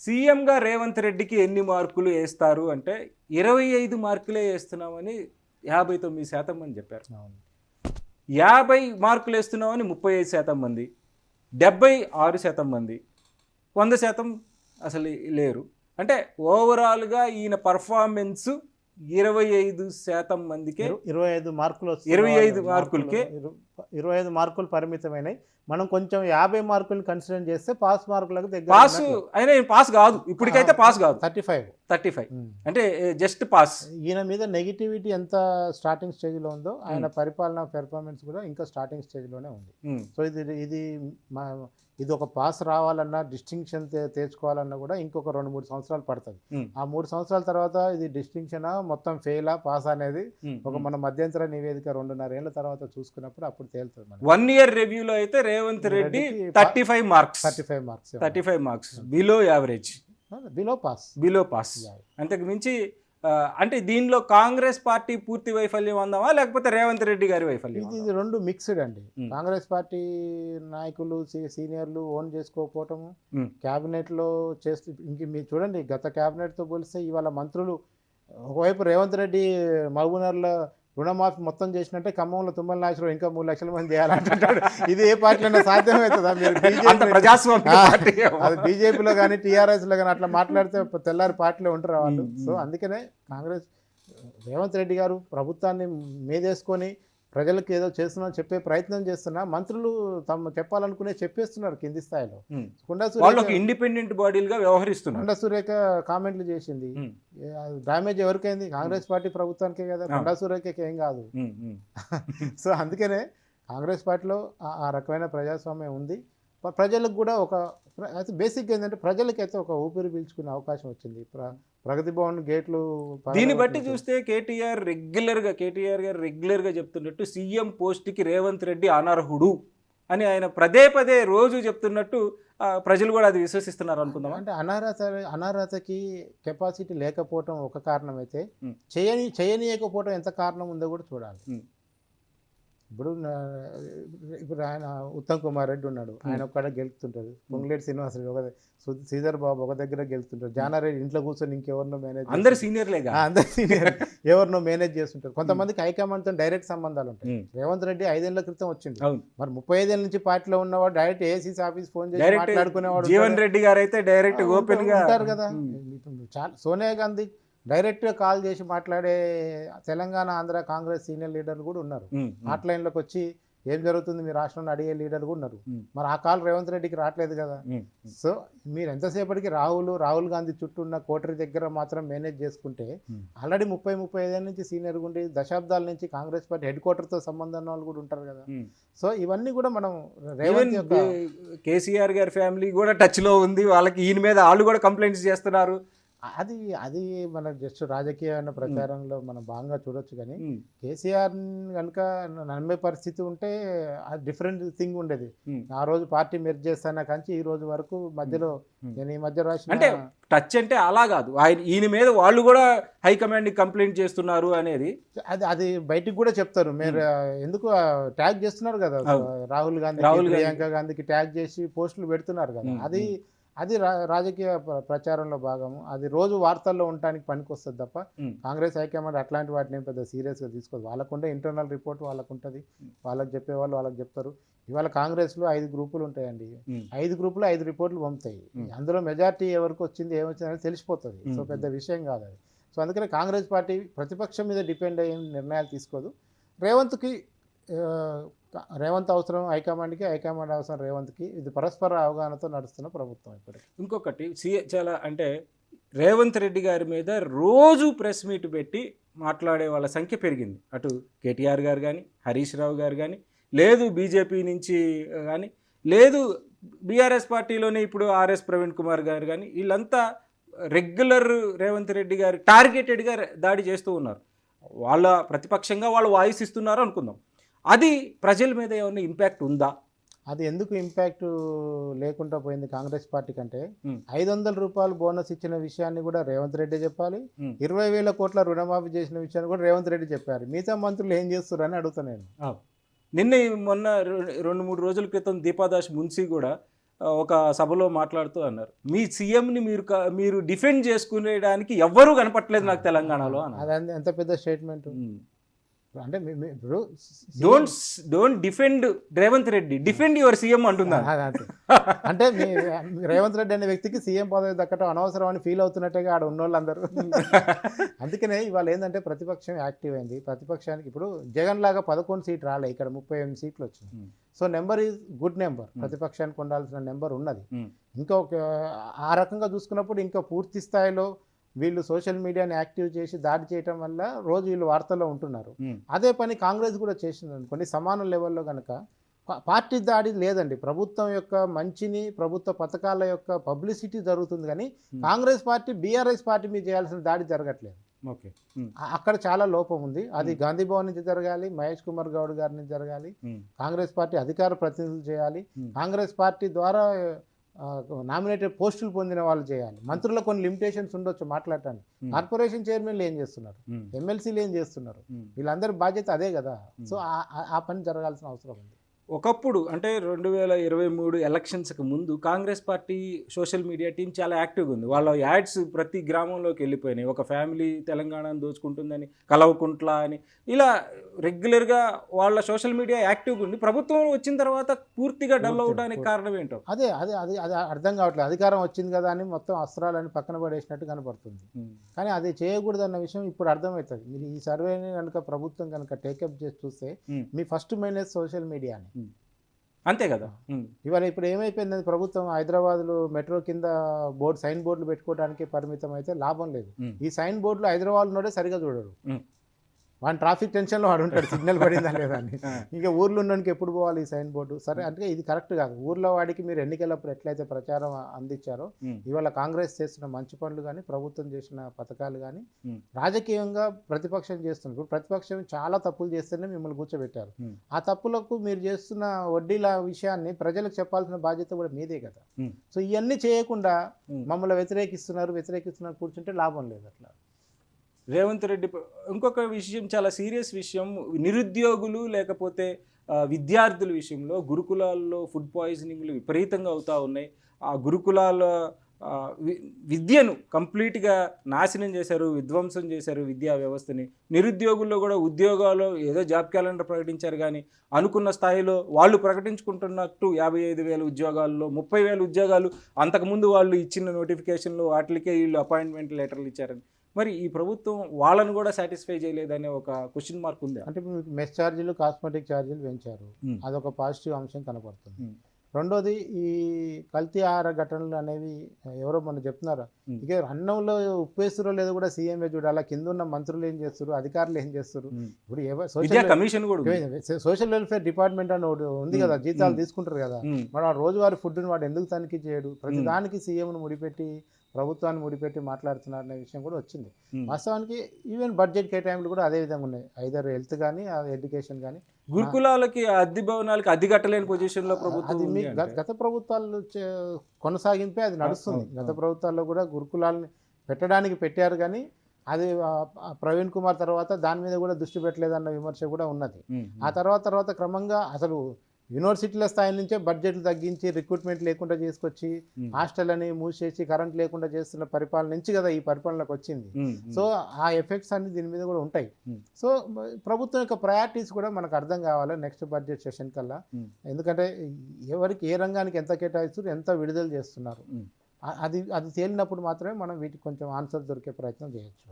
సీఎంగా రేవంత్ రెడ్డికి ఎన్ని మార్కులు వేస్తారు అంటే 25 మార్కులే వేస్తున్నామని 59% మంది చెప్పారు. 50 మార్కులు వేస్తున్నామని 35% మంది, 76% మంది, 100% అసలు లేరు. అంటే ఓవరాల్గా ఈయన పర్ఫార్మెన్స్ 25% మందికే 25 మార్కులు 25 మార్కులకే 25 మార్కులు పరిమితమైనవి. మనం కొంచెం 50 మార్కులు కన్సిడర్ చేస్తే పాస్ మార్కులకు దగ్గర పాస్ అయినా పాస్ కాదు, ఇప్పటికైతే పాస్ కాదు. 35 అంటే జస్ట్ పాస్. ఈయన మీద నెగిటివిటీ ఎంత స్టార్టింగ్ స్టేజ్లో ఉందో ఆయన పరిపాలన పెర్ఫార్మెన్స్ కూడా ఇంకా స్టార్టింగ్ స్టేజ్లోనే ఉంది. సో ఇది ఒక పాస్ రావాలన్నా డిస్టింక్షన్ తెచ్చుకోవాలన్నా కూడా ఇంకొక 2-3 సంవత్సరాలు పడుతుంది. ఆ 3 సంవత్సరాల తర్వాత ఇది డిస్టింక్షనా మొత్తం ఫెయిలా పాస్ అనేది ఒక మన మధ్యంతర నివేదిక 2.5 ఏళ్ల తర్వాత చూసుకున్నప్పుడు అప్పుడు తేలుతుంది. 1 ఇయర్ రివ్యూలో అయితే Revanth Reddy 35 marks below average, below pass. అంతకు మించి అంటే దీనిలో కాంగ్రెస్ పార్టీ పూర్తి వైఫల్యం అందామా లేకపోతే రేవంత్ రెడ్డి గారి వైఫల్యం? ఇది రెండు మిక్స్డ్ అండి. కాంగ్రెస్ పార్టీ నాయకులు సీనియర్లు ఓన్ చేసుకోకపోవటము, క్యాబినెట్ లో చేస్తూ ఇంక మీరు చూడండి గత క్యాబినెట్ తో పోలిస్తే ఇవాళ మంత్రులు ఒకవైపు రేవంత్ రెడ్డి మహబూబ్నగర్లో రుణమాఫీ మొత్తం చేసినట్టే ఖమ్మంలో తుమ్మల నాగేశ్వరరావు ఇంకా 3 లక్షల మంది చేయాలంటుంటాడు. ఇది ఏ పార్టీలో సాధ్యమవుతుందా? అది బీజేపీలో కానీ టీఆర్ఎస్లో కానీ అట్లా మాట్లాడితే తెల్లారి పార్టీలో ఉంటారు వాళ్ళు. సో అందుకనే కాంగ్రెస్ రేవంత్ రెడ్డి గారు ప్రభుత్వాన్ని మీదేసుకొని ప్రజలకు ఏదో చేస్తున్నా చెప్పే ప్రయత్నం చేస్తున్నా మంత్రులు తమ చెప్పాలనుకునే చెప్పేస్తున్నారు కింది స్థాయిలో. ఇండిపెండెంట్ బాడీలుగా వ్యవహరిస్తున్నారు. కొండా సురేఖ కామెంట్లు చేసింది, డ్యామేజ్ ఎవరికైంది? కాంగ్రెస్ పార్టీ ప్రభుత్వానికే కదా, కొండా సురేఖకి ఏం కాదు. సో అందుకనే కాంగ్రెస్ పార్టీలో ఆ రకమైన ప్రజాస్వామ్యం ఉంది. ప్రజలకు కూడా ఒక బేసిక్గా ఏంటంటే ప్రజలకైతే ఒక ఊపిరి పీల్చుకునే అవకాశం వచ్చింది. ప్రగతి భవన్ గేట్లు దీన్ని బట్టి చూస్తే కేటీఆర్ గారు రెగ్యులర్గా చెప్తున్నట్టు సీఎం పోస్ట్కి రేవంత్ రెడ్డి అనర్హుడు అని ఆయన పదే రోజు చెప్తున్నట్టు ప్రజలు కూడా అది విశ్వసిస్తున్నారు అనుకుందాం. అంటే అనర్హతకి కెపాసిటీ లేకపోవటం ఒక కారణం అయితే చేయనీయకపోవటం ఎంత కారణం ఉందో కూడా చూడాలి. ఇప్పుడు ఆయన ఉత్తమ్ కుమార్ రెడ్డి ఉన్నాడు, ఆయన ఒక్కడ గెలుస్తుంటారు. పొంగులేటి శ్రీనివాసరెడ్డి ఒక, శ్రీధర్ బాబు ఒక దగ్గర గెలుతుంటారు. జానారెడ్డి ఇంట్లో కూర్చొని ఇంకెవరినో మేనేజ్, అందరు సీనియర్ ఎవరినో మేనేజ్ చేస్తుంటారు. కొంతమందికి హైకమాండ్తో డైరెక్ట్ సంబంధాలు ఉంటాయి. రేవంత్ రెడ్డి 5 ఏళ్ల క్రితం వచ్చింది, మరి 35 ఏళ్ళ నుంచి పార్టీలో ఉన్నవాడు డైరెక్ట్ ఏసీసీ ఆఫీస్ ఫోన్ చేసి మాట్లాడుకునేవాడు. జీవన్ రెడ్డి గారు అయితే డైరెక్ట్ ఓపెన్ గా ఉంటారు కదా. సోనియా గాంధీ డైరెక్ట్గా కాల్ చేసి మాట్లాడే తెలంగాణ ఆంధ్ర కాంగ్రెస్ సీనియర్ లీడర్లు కూడా ఉన్నారు. హాట్లైన్లోకి వచ్చి ఏం జరుగుతుంది మీ రాష్ట్రంలో అడిగే లీడర్లు కూడా ఉన్నారు. మరి ఆ కాల్ రేవంత్ రెడ్డికి రావట్లేదు కదా. సో మీరు ఎంతసేపటికి రాహుల్ గాంధీ చుట్టూ ఉన్న కోటరీ దగ్గర మాత్రం మేనేజ్ చేసుకుంటే ఆల్రెడీ 30-35 ఏళ్ళ నుంచి సీనియర్ ఉండి దశాబ్దాల నుంచి కాంగ్రెస్ పార్టీ హెడ్ క్వార్టర్తో సంబంధం ఉన్న వాళ్ళు కూడా ఉంటారు కదా. సో ఇవన్నీ కూడా మనం రేవంత్ యొక్క కేసీఆర్ గారి ఫ్యామిలీ కూడా టచ్లో ఉంది. వాళ్ళకి ఈయన మీద వాళ్ళు కూడా కంప్లైంట్స్ చేస్తున్నారు. అది మన జస్ట్ రాజకీయ ప్రచారంలో మనం బాగా చూడొచ్చు. కానీ కేసీఆర్ కనుక నమ్మే పరిస్థితి ఉంటే అది డిఫరెంట్ థింగ్ ఉండేది. ఆ రోజు పార్టీ మెర్జ్ చేస్తానా కానీ ఈ రోజు వరకు మధ్యలో నేను ఈ మధ్య రాసిన అంటే టచ్ అంటే అలా కాదు, ఈయన మీద వాళ్ళు కూడా హైకమాండ్ కంప్లైంట్ చేస్తున్నారు అనేది అది బయటికి కూడా చెప్తారు. మీరు ఎందుకు ట్యాగ్ చేస్తున్నారు కదా రాహుల్ గాంధీ, ప్రియాంక గాంధీకి ట్యాగ్ చేసి పోస్టులు పెడుతున్నారు కదా. అది రాజకీయ ప్రచారంలో భాగము. అది రోజు వార్తల్లో ఉండటానికి పనికి వస్తుంది తప్ప కాంగ్రెస్ హైకమాండ్ అట్లాంటి వాటిని పెద్ద సీరియస్గా తీసుకోదు. వాళ్ళకుంటే ఇంటర్నల్ రిపోర్ట్ వాళ్ళకు ఉంటుంది, వాళ్ళకి చెప్పేవాళ్ళు వాళ్ళకి చెప్తారు. ఇవాళ కాంగ్రెస్లో 5 గ్రూపులు ఉంటాయండి. 5 గ్రూపులు 5 రిపోర్ట్లు పంపుతాయి. అందులో మెజార్టీ ఎవరికి వచ్చింది ఏమొచ్చింది అనేది తెలిసిపోతుంది. సో పెద్ద విషయం కాదు అది. సో అందుకని కాంగ్రెస్ పార్టీ ప్రతిపక్షం మీద డిపెండ్ అయ్యే నిర్ణయాలు తీసుకోదు. రేవంత్ అవసరం హైకమాండ్కి, హైకమాండ్ అవసరం రేవంత్కి. ఇది పరస్పర అవగాహనతో నడుస్తున్న ప్రభుత్వం. ఇప్పటికి ఇంకొకటి చాలా అంటే రేవంత్ రెడ్డి గారి మీద రోజు ప్రెస్ మీట్ పెట్టి మాట్లాడే వాళ్ళ సంఖ్య పెరిగింది. అటు కేటీఆర్ గారు కానీ, హరీష్ రావు గారు కానీ, లేదు బీజేపీ నుంచి కానీ, లేదు బీఆర్ఎస్ పార్టీలోనే ఇప్పుడు ఆర్ఎస్ ప్రవీణ్ కుమార్ గారు కానీ, వీళ్ళంతా రెగ్యులర్ రేవంత్ రెడ్డి గారు టార్గెటెడ్గా దాడి చేస్తూ ఉన్నారు. వాళ్ళ ప్రతిపక్షంగా వాళ్ళు వాయిస్ ఇస్తున్నారు అనుకుందాం. అది ప్రజల మీద ఏమైనా ఇంపాక్ట్ ఉందా? అది ఎందుకు ఇంపాక్ట్ లేకుండా పోయింది కాంగ్రెస్ పార్టీ కంటే 500 రూపాయలు బోనస్ ఇచ్చిన విషయాన్ని కూడా రేవంత్ రెడ్డి చెప్పాలి. 20,000 కోట్ల రుణమాఫీ చేసిన విషయాన్ని కూడా రేవంత్ రెడ్డి చెప్పారు. మిగతా మంత్రులు ఏం చేస్తున్నారని అడుగుతున్నాను. మొన్న 2-3 రోజుల క్రితం దీపాదాస్ మున్సీ కూడా ఒక సభలో మాట్లాడుతూ అన్నారు, మీ సీఎంని మీరు డిఫెండ్ చేసుకునేడానికి ఎవ్వరూ కనపట్లేదు నాకు తెలంగాణలో అన్నారు. అది ఎంత పెద్ద స్టేట్మెంట్. అంటే ఇప్పుడు don't defend Revanth Reddy, defend your CM అంటున్నారు. అంటే రేవంత్ రెడ్డి అనే వ్యక్తికి సీఎం పదవి దక్కడం అనవసరం అని ఫీల్ అవుతున్నట్టుగా ఆడ ఉన్నోళ్ళందరూ. అందుకనే ఇవాళ ఏంటంటే ప్రతిపక్షం యాక్టివ్ అయింది. ప్రతిపక్షానికి ఇప్పుడు జగన్ లాగా 11 సీట్లు రాలే, ఇక్కడ 38 సీట్లు వచ్చినాయి. So number is good number, ప్రతిపక్షానికి ఉండాల్సిన నెంబర్ ఉన్నది. ఇంకా ఆ రకంగా చూసుకున్నప్పుడు ఇంకా పూర్తి స్థాయిలో వీళ్ళు సోషల్ మీడియాని యాక్టివ్ చేసి దాడి చేయటం వల్ల రోజు వీళ్ళు వార్తల్లో ఉంటున్నారు. అదే పని కాంగ్రెస్ కూడా చేసింది అనుకోండి, సమాన లెవెల్లో కనుక పార్టీ దాడి లేదండి. ప్రభుత్వం యొక్క మంచిని, ప్రభుత్వ పథకాల యొక్క పబ్లిసిటీ జరుగుతుంది, కానీ కాంగ్రెస్ పార్టీ బీఆర్ఎస్ పార్టీ మీద చేయాల్సిన దాడి జరగట్లేదు. ఓకే, అక్కడ చాలా లోపం ఉంది. అది గాంధీ భవన్ నుంచి జరగాలి, మహేష్ కుమార్ గౌడ్ గారి నుంచి జరగాలి, కాంగ్రెస్ పార్టీ అధికార ప్రతినిధులు చేయాలి, కాంగ్రెస్ పార్టీ ద్వారా నామినేటెడ్ పోస్టులు పొందిన వాళ్ళు చేయాలి. మంత్రులకు కొన్ని లిమిటేషన్స్ ఉండొచ్చు మాట్లాడటానికి. కార్పొరేషన్ చైర్మన్లు ఏం చేస్తున్నారు, ఎమ్మెల్సీలు ఏం చేస్తున్నారు, వీళ్ళందరి బాధ్యత అదే కదా. సో ఆ పని జరగాల్సిన అవసరం ఉంది. ఒకప్పుడు అంటే 2023 ఎలక్షన్స్కి ముందు Congress party social media team చాలా యాక్టివ్గా ఉంది. వాళ్ళ యాడ్స్ ప్రతి గ్రామంలోకి వెళ్ళిపోయినాయి. ఒక ఫ్యామిలీ తెలంగాణను దోచుకుంటుందని, కలవకుంట్ల అని, ఇలా రెగ్యులర్గా వాళ్ళ సోషల్ మీడియా యాక్టివ్గా ఉంది. ప్రభుత్వం వచ్చిన తర్వాత పూర్తిగా డల్ అవడానికి కారణం ఏంటో అదే అదే అది అది అర్థం కావట్లేదు. అధికారం వచ్చింది కదా అని మొత్తం అస్త్రాలని పక్కన పడేసినట్టు కనపడుతుంది. కానీ అది చేయకూడదు అన్న విషయం ఇప్పుడు అర్థమవుతుంది. మీరు ఈ సర్వేని కనుక ప్రభుత్వం కనుక టేకప్ చేసి చూస్తే మీ ఫస్ట్ మైనస్ సోషల్ మీడియాని, అంతే కదా. ఇవాళ ఇప్పుడు ఏమైపోయింది, ప్రభుత్వం హైదరాబాద్లో మెట్రో కింద సైన్ బోర్డులు పెట్టుకోవడానికి పరిమితం అయితే లాభం లేదు. ఈ సైన్ బోర్డులు హైదరాబాద్ ఉన్నోడే సరిగా చూడరు. వాడి ట్రాఫిక్ టెన్షన్లో వాడు ఉంటాడు, సిగ్నల్ పడిందా లేదా అని. ఇంకా ఊర్లో ఉండడానికి ఎప్పుడు పోవాలి ఈ సైన్ బోర్డు? సరే, అంటే ఇది కరెక్ట్ కాదు. ఊర్లో వాడికి మీరు ఎన్నికలప్పుడు ఎట్లయితే ప్రచారం అందించారో, ఇవాళ కాంగ్రెస్ చేసిన మంచి పనులు కానీ, ప్రభుత్వం చేసిన పథకాలు కానీ, రాజకీయంగా ప్రతిపక్షం చేస్తున్నారు. ఇప్పుడు ప్రతిపక్షం చాలా తప్పులు చేస్తేనే మిమ్మల్ని కూర్చోబెట్టారు. ఆ తప్పులకు మీరు చేస్తున్న వడ్డీల విషయాన్ని ప్రజలకు చెప్పాల్సిన బాధ్యత కూడా మీదే కదా. సో ఇవన్నీ చేయకుండా మమ్మల్ని వ్యతిరేకిస్తున్నారు కూర్చుంటే లాభం లేదు. అట్లా రేవంత్ రెడ్డి ఇంకొక విషయం, చాలా సీరియస్ విషయం, నిరుద్యోగులు లేకపోతే విద్యార్థుల విషయంలో గురుకులాల్లో ఫుడ్ పాయిజనింగ్లు విపరీతంగా అవుతూ ఉన్నాయి. ఆ గురుకులాల విద్యను కంప్లీట్గా నాశనం చేశారు, విధ్వంసం చేశారు విద్యా వ్యవస్థని. నిరుద్యోగుల్లో కూడా ఉద్యోగాలు ఏదో జాబ్ క్యాలెండర్ ప్రకటించారు, కానీ అనుకున్న స్థాయిలో వాళ్ళు ప్రకటించుకుంటున్నట్టు 55,000 ఉద్యోగాల్లో 30,000 ఉద్యోగాలు అంతకుముందు వాళ్ళు ఇచ్చిన నోటిఫికేషన్లు వాటికే వీళ్ళు అపాయింట్మెంట్ లెటర్లు ఇచ్చారని. మరి ఈ ప్రభుత్వం వాళ్ళను కూడా సాటిస్ఫై చేయలేదనే ఒక క్వశ్చన్ మార్క్ ఉంది. అంటే మెస్ ఛార్జీలు, కాస్మెటిక్ ఛార్జీలు పెంచారు, అదొక పాజిటివ్ అంశం కనపడుతుంది. రెండోది, ఈ కల్తీ ఆహార ఘటనలు అనేవి ఎవరో మనం చెప్తున్నారు. ఇక అన్నంలో ఉప్పు వేస్తారో లేదో కూడా సీఎంఏ చూడాలి. కింద ఉన్న మంత్రులు ఏం చేస్తారు, అధికారులు ఏం చేస్తారు. ఇప్పుడు సోషల్ వెల్ఫేర్ డిపార్ట్మెంట్ అని ఉంది కదా, జీతాలు తీసుకుంటారు కదా, మరి ఆ రోజువారీ ఫుడ్ని వాడు ఎందుకు తనిఖీ చేయడు? ప్రతిదానికి సీఎంను ముడిపెట్టి, ప్రభుత్వాన్ని ముడిపెట్టి మాట్లాడుతున్నారనే విషయం కూడా వచ్చింది. వాస్తవానికి ఈవెన్ బడ్జెట్ కేటాయింపులు కూడా అదే విధంగా ఉన్నాయి. ఐదర్ హెల్త్ కానీ, ఎడ్యుకేషన్ కానీ. గురుకులాలకి, అద్దె భవనాలకి అద్దె కట్టలేని పొజిషన్లో ప్రభుత్వం. గత ప్రభుత్వాలు కొనసాగింపే అది నడుస్తుంది. గత ప్రభుత్వాల్లో కూడా గురుకులాలని పెట్టారు, కానీ అది ప్రవీణ్ కుమార్ తర్వాత దాని మీద కూడా దృష్టి పెట్టలేదన్న విమర్శ కూడా ఉన్నది. ఆ తర్వాత క్రమంగా అసలు యూనివర్సిటీల స్థాయి నుంచే బడ్జెట్లు తగ్గించి, రిక్రూట్మెంట్ లేకుండా చేసుకొచ్చి, హాస్టల్ అని మూసేసి, కరెంట్ లేకుండా చేస్తున్న పరిపాలన నుంచి కదా ఈ పరిపాలనకు వచ్చింది. సో ఆ ఎఫెక్ట్స్ అన్ని దీని మీద కూడా ఉంటాయి. సో ప్రభుత్వం యొక్క ప్రయారిటీస్ కూడా మనకు అర్థం కావాలి నెక్స్ట్ బడ్జెట్ సెషన్ కల్లా. ఎందుకంటే ఎవరికి ఏ రంగానికి ఎంత కేటాయిస్తారు, ఎంత విడుదల చేస్తున్నారు, అది తేలినప్పుడు మాత్రమే మనం వీటికి కొంచెం ఆన్సర్ దొరికే ప్రయత్నం చేయొచ్చు.